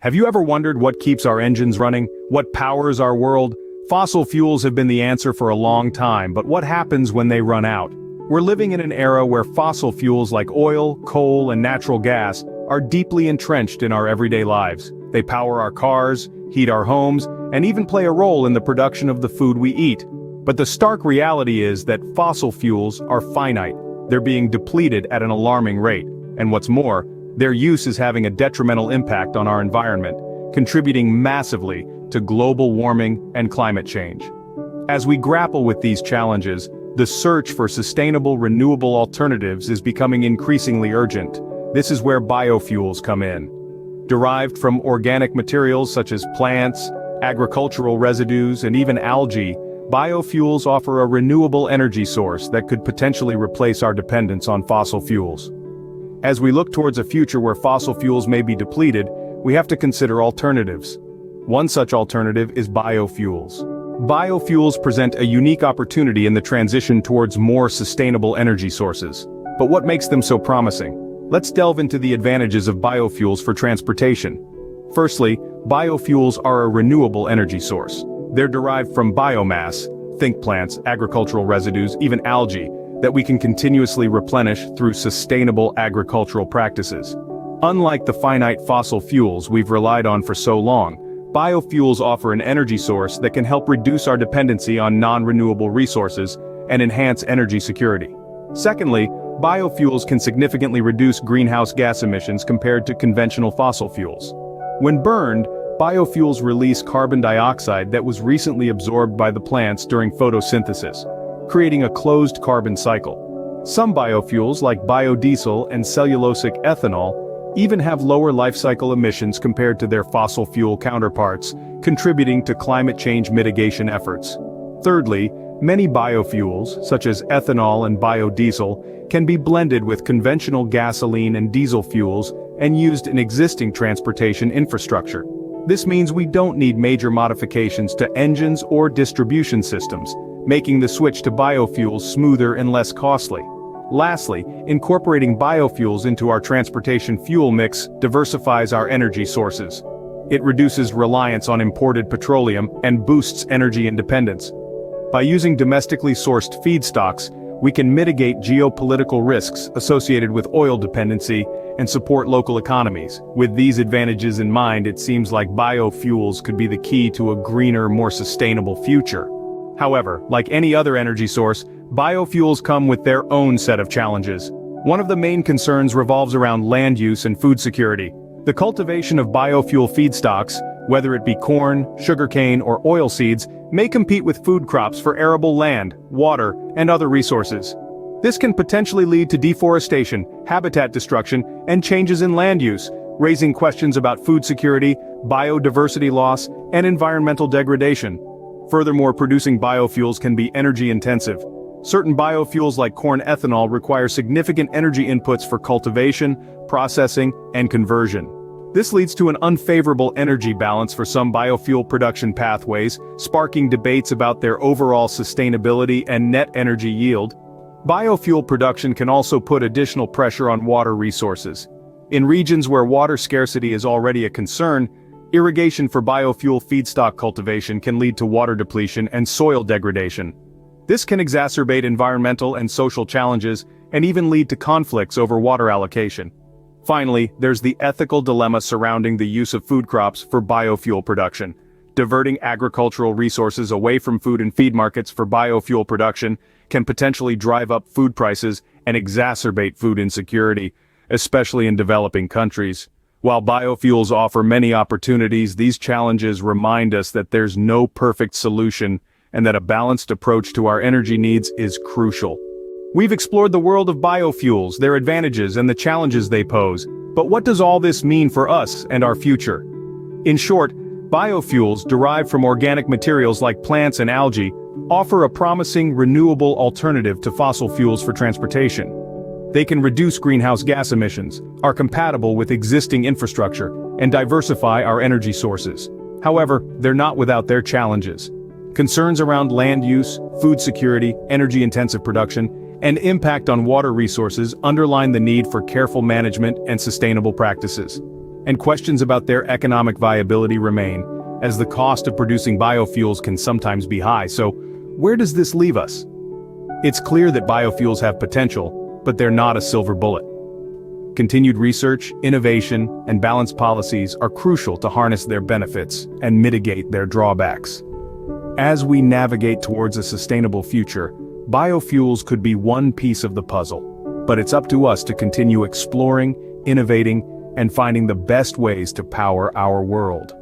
Have you ever wondered what keeps our engines running? What powers our world? Fossil fuels have been the answer for a long time, but what happens when they run out? We're living in an era where fossil fuels like oil, coal, and natural gas are deeply entrenched in our everyday lives. They power our cars, heat our homes, and even play a role in the production of the food we eat. But the stark reality is that fossil fuels are finite. They're being depleted at an alarming rate. And what's more, their use is having a detrimental impact on our environment, contributing massively to global warming and climate change. As we grapple with these challenges, the search for sustainable renewable alternatives is becoming increasingly urgent. This is where biofuels come in. Derived from organic materials such as plants, agricultural residues, and even algae, biofuels offer a renewable energy source that could potentially replace our dependence on fossil fuels. As we look towards a future where fossil fuels may be depleted, we have to consider alternatives. One such alternative is biofuels. Biofuels present a unique opportunity in the transition towards more sustainable energy sources. But what makes them so promising? Let's delve into the advantages of biofuels for transportation. Firstly, biofuels are a renewable energy source. They're derived from biomass, think plants, agricultural residues, even algae, that we can continuously replenish through sustainable agricultural practices. Unlike the finite fossil fuels we've relied on for so long, biofuels offer an energy source that can help reduce our dependency on non-renewable resources and enhance energy security. Secondly, biofuels can significantly reduce greenhouse gas emissions compared to conventional fossil fuels. When burned, biofuels release carbon dioxide that was recently absorbed by the plants during photosynthesis, creating a closed carbon cycle. Some biofuels like biodiesel and cellulosic ethanol even have lower lifecycle emissions compared to their fossil fuel counterparts, contributing to climate change mitigation efforts. Thirdly, many biofuels, such as ethanol and biodiesel, can be blended with conventional gasoline and diesel fuels and used in existing transportation infrastructure. This means we don't need major modifications to engines or distribution systems, making the switch to biofuels smoother and less costly. Lastly, incorporating biofuels into our transportation fuel mix diversifies our energy sources. It reduces reliance on imported petroleum and boosts energy independence. By using domestically sourced feedstocks, we can mitigate geopolitical risks associated with oil dependency and support local economies. With these advantages in mind, it seems like biofuels could be the key to a greener, more sustainable future. However, like any other energy source, biofuels come with their own set of challenges. One of the main concerns revolves around land use and food security. The cultivation of biofuel feedstocks, whether it be corn, sugarcane, or oilseeds, may compete with food crops for arable land, water, and other resources. This can potentially lead to deforestation, habitat destruction, and changes in land use, raising questions about food security, biodiversity loss, and environmental degradation. Furthermore, producing biofuels can be energy-intensive. Certain biofuels like corn ethanol require significant energy inputs for cultivation, processing, and conversion. This leads to an unfavorable energy balance for some biofuel production pathways, sparking debates about their overall sustainability and net energy yield. Biofuel production can also put additional pressure on water resources. In regions where water scarcity is already a concern, irrigation for biofuel feedstock cultivation can lead to water depletion and soil degradation. This can exacerbate environmental and social challenges and even lead to conflicts over water allocation. Finally, there's the ethical dilemma surrounding the use of food crops for biofuel production. Diverting agricultural resources away from food and feed markets for biofuel production can potentially drive up food prices and exacerbate food insecurity, especially in developing countries. While biofuels offer many opportunities, these challenges remind us that there's no perfect solution and that a balanced approach to our energy needs is crucial. We've explored the world of biofuels, their advantages, and the challenges they pose. But what does all this mean for us and our future? In short, biofuels derived from organic materials like plants and algae offer a promising renewable alternative to fossil fuels for transportation. They can reduce greenhouse gas emissions, are compatible with existing infrastructure, and diversify our energy sources. However, they're not without their challenges. Concerns around land use, food security, energy-intensive production, and impact on water resources underline the need for careful management and sustainable practices. And questions about their economic viability remain, as the cost of producing biofuels can sometimes be high. So, where does this leave us? It's clear that biofuels have potential, but they're not a silver bullet. Continued research, innovation, and balanced policies are crucial to harness their benefits and mitigate their drawbacks. As we navigate towards a sustainable future, biofuels could be one piece of the puzzle, but it's up to us to continue exploring, innovating, and finding the best ways to power our world.